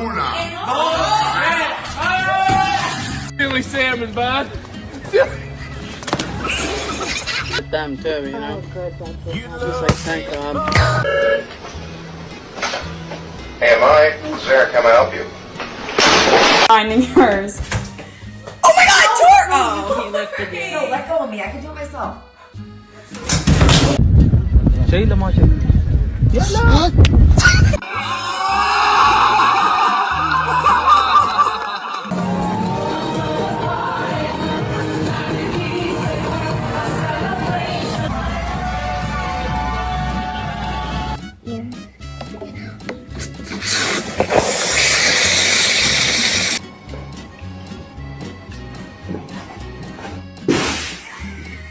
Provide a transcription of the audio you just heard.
una. Silly salmon, bud. Them too, you know. Oh, good, that's it. Just like thank God. Hey, Mike, it's Eric. How may I help you? Finding hers. Oh my God, Tor! Oh, he lifted it. No, let go of me. I can do it myself. Shayla mo, Shayla. Yala!